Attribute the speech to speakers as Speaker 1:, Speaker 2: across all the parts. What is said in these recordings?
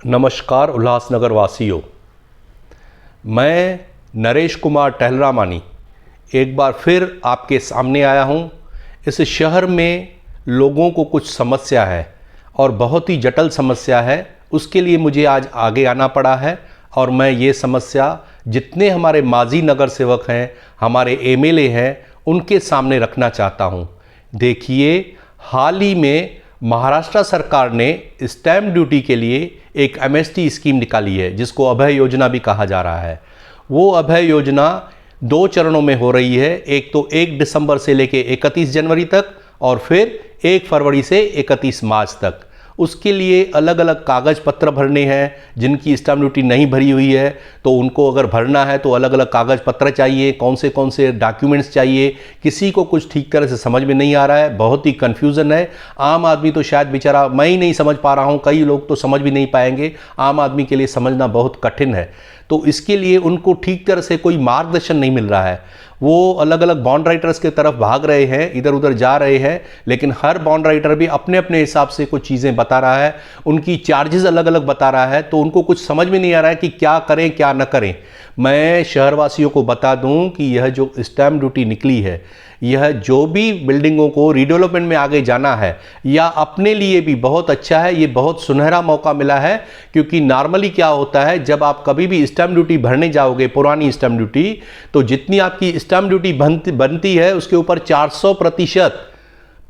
Speaker 1: नमस्कार उल्लासनगर वासियों, मैं नरेश कुमार टहलरामानी एक बार फिर आपके सामने आया हूँ। इस शहर में लोगों को कुछ समस्या है और बहुत ही जटिल समस्या है। उसके लिए मुझे आज आगे आना पड़ा है और मैं ये समस्या जितने हमारे माजी नगर सेवक हैं, हमारे एमएलए हैं, उनके सामने रखना चाहता हूँ। देखिए, हाल ही में महाराष्ट्र सरकार ने स्टैम्प ड्यूटी के लिए एक एमएसटी स्कीम निकाली है, जिसको अभय योजना भी कहा जा रहा है। वो अभय योजना 2 चरणों में हो रही है। एक तो 1 दिसंबर से लेके 31 जनवरी तक और फिर 1 फरवरी से 31 मार्च तक। उसके लिए अलग अलग कागज़ पत्र भरने हैं। जिनकी स्टैम्प ड्यूटी नहीं भरी हुई है तो उनको अगर भरना है तो अलग अलग कागज़ पत्र चाहिए, कौन से डॉक्यूमेंट्स चाहिए। किसी को कुछ ठीक तरह से समझ में नहीं आ रहा है, बहुत ही कन्फ्यूज़न है। आम आदमी तो शायद बेचारा, मैं ही नहीं समझ पा रहा हूँ, कई लोग तो समझ भी नहीं पाएंगे। आम आदमी के लिए समझना बहुत कठिन है। तो इसके लिए उनको ठीक तरह से कोई मार्गदर्शन नहीं मिल रहा है। वो अलग अलग बॉन्ड राइटर्स की तरफ भाग रहे हैं, इधर उधर जा रहे हैं, लेकिन हर बॉन्ड राइटर भी अपने अपने हिसाब से कुछ चीज़ें बता रहा है। उनकी चार्जेस अलग अलग बता रहा है, तो उनको कुछ समझ में नहीं आ रहा है कि क्या करें क्या न करें। मैं शहरवासियों को बता दूं कि यह जो स्टैम्प ड्यूटी निकली है, यह जो भी बिल्डिंगों को रीडेवलपमेंट में आगे जाना है या अपने लिए भी बहुत अच्छा है। ये बहुत सुनहरा मौका मिला है, क्योंकि नॉर्मली क्या होता है, जब आप कभी भी स्टैम्प ड्यूटी भरने जाओगे, पुरानी स्टैम्प ड्यूटी, तो जितनी आपकी स्टैम्प ड्यूटी बनती है उसके ऊपर 400%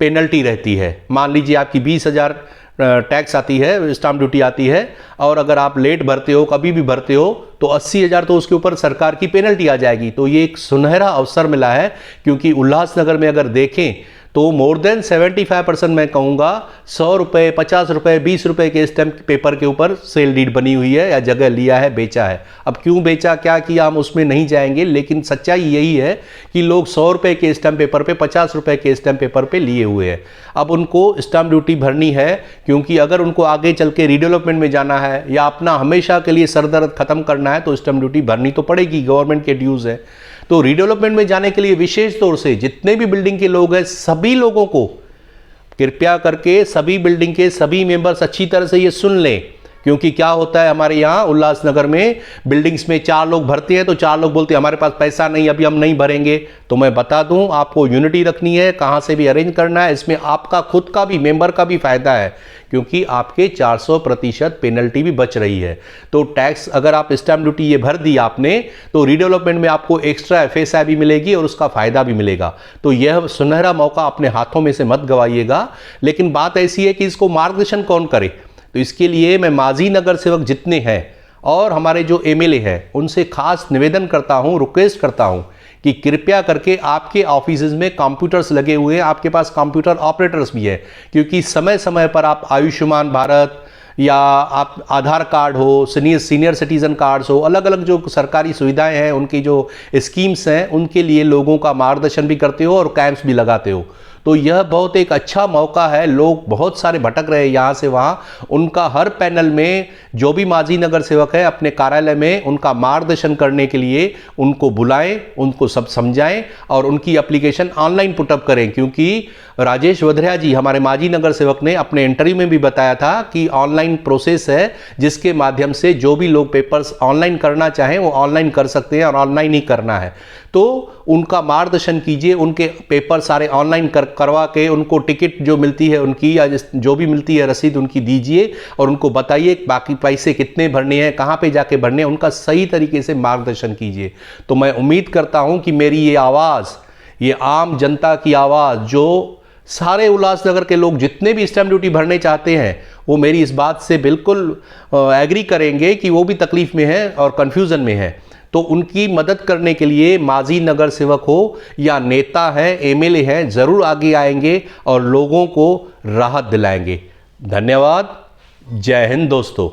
Speaker 1: पेनल्टी रहती है। मान लीजिए आपकी 20,000 टैक्स आती है, स्टैम्प ड्यूटी आती है, और अगर आप लेट भरते हो, कभी भी भरते हो, तो 80,000 तो उसके ऊपर सरकार की पेनल्टी आ जाएगी। तो ये एक सुनहरा अवसर मिला है, क्योंकि उल्लासनगर में अगर देखें तो मोर देन 75% मैं कहूँगा 100 रुपये, 50 रुपये, 20 रुपये के स्टैम्प पेपर के ऊपर सेल डीड बनी हुई है या जगह लिया है, बेचा है। अब क्यों बेचा, क्या किया, हम उसमें नहीं जाएंगे, लेकिन सच्चाई यही है कि लोग 100 रुपये के स्टैम्प पेपर पे, 50 रुपये के स्टैम्प पेपर पे लिए हुए हैं। अब उनको स्टैम्प ड्यूटी भरनी है, क्योंकि अगर उनको आगे चल के रीडेवलपमेंट में जाना है या अपना हमेशा के लिए सरदर्द खत्म करना है तो स्टैम्प ड्यूटी भरनी तो पड़ेगी, गवर्नमेंट के ड्यूज़ है। तो रीडेवलपमेंट में जाने के लिए विशेष तौर से जितने भी बिल्डिंग के लोग हैं, सभी लोगों को कृपया करके, सभी बिल्डिंग के सभी मेंबर्स अच्छी तरह से ये सुन लें। क्योंकि क्या होता है, हमारे यहाँ उल्लासनगर में बिल्डिंग्स में 4 लोग भरते हैं तो 4 लोग बोलते हैं हमारे पास पैसा नहीं, अभी हम नहीं भरेंगे। तो मैं बता दूं, आपको यूनिटी रखनी है, कहाँ से भी अरेंज करना है। इसमें आपका खुद का भी, मेंबर का भी फायदा है, क्योंकि आपके 400% पेनल्टी भी बच रही है। तो टैक्स अगर आप स्टैम्प ड्यूटी ये भर दी आपने, तो रीडेवलपमेंट में आपको एक्स्ट्रा एफएसआई भी मिलेगी और उसका फायदा भी मिलेगा। तो यह सुनहरा मौका अपने हाथों में से मत गवाइएगा। लेकिन बात ऐसी है कि इसको मार्गदर्शन कौन करे, तो इसके लिए मैं माजी नगर सेवक जितने हैं और हमारे जो एमएलए हैं, उनसे खास निवेदन करता हूं, रिक्वेस्ट करता हूं कि कृपया करके आपके ऑफिसेज में कंप्यूटर्स लगे हुए हैं, आपके पास कंप्यूटर ऑपरेटर्स भी है, क्योंकि समय समय पर आप आयुष्मान भारत या आप आधार कार्ड हो, सीनियर सिटीजन कार्ड्स हो, अलग अलग जो सरकारी सुविधाएं हैं, उनकी जो स्कीम्स हैं, उनके लिए लोगों का मार्गदर्शन भी करते हो और कैंप्स भी लगाते हो। तो यह बहुत एक अच्छा मौका है। लोग बहुत सारे भटक रहे हैं यहाँ से वहाँ, उनका हर पैनल में जो भी माजी नगर सेवक है अपने कार्यालय में, उनका मार्गदर्शन करने के लिए उनको बुलाएं, उनको सब समझाएं और उनकी एप्लीकेशन ऑनलाइन पुटअप करें। क्योंकि राजेश वधरिया जी, हमारे माजी नगर सेवक ने अपने इंटरव्यू में भी बताया था कि ऑनलाइन प्रोसेस है, जिसके माध्यम से जो भी लोग पेपर्स ऑनलाइन करना चाहें वो ऑनलाइन कर सकते हैं और ऑनलाइन ही करना है। तो उनका मार्गदर्शन कीजिए, उनके पेपर सारे ऑनलाइन करवा के उनको टिकट जो मिलती है उनकी, या जो भी मिलती है रसीद उनकी दीजिए और उनको बताइए बाकी पैसे कितने भरने हैं, कहाँ पे जाके भरने हैं, उनका सही तरीके से मार्गदर्शन कीजिए। तो मैं उम्मीद करता हूँ कि मेरी ये आवाज़, ये आम जनता की आवाज़, जो सारे उल्लासनगर के लोग जितने भी स्टैम्प ड्यूटी भरने चाहते हैं, वो मेरी इस बात से बिल्कुल एग्री करेंगे कि वो भी तकलीफ में है और कन्फ्यूज़न में है। तो उनकी मदद करने के लिए माजी नगर सेवक हो या नेता है, एमएलए हैं, ज़रूर आगे आएंगे और लोगों को राहत दिलाएंगे। धन्यवाद। जय हिंद दोस्तों।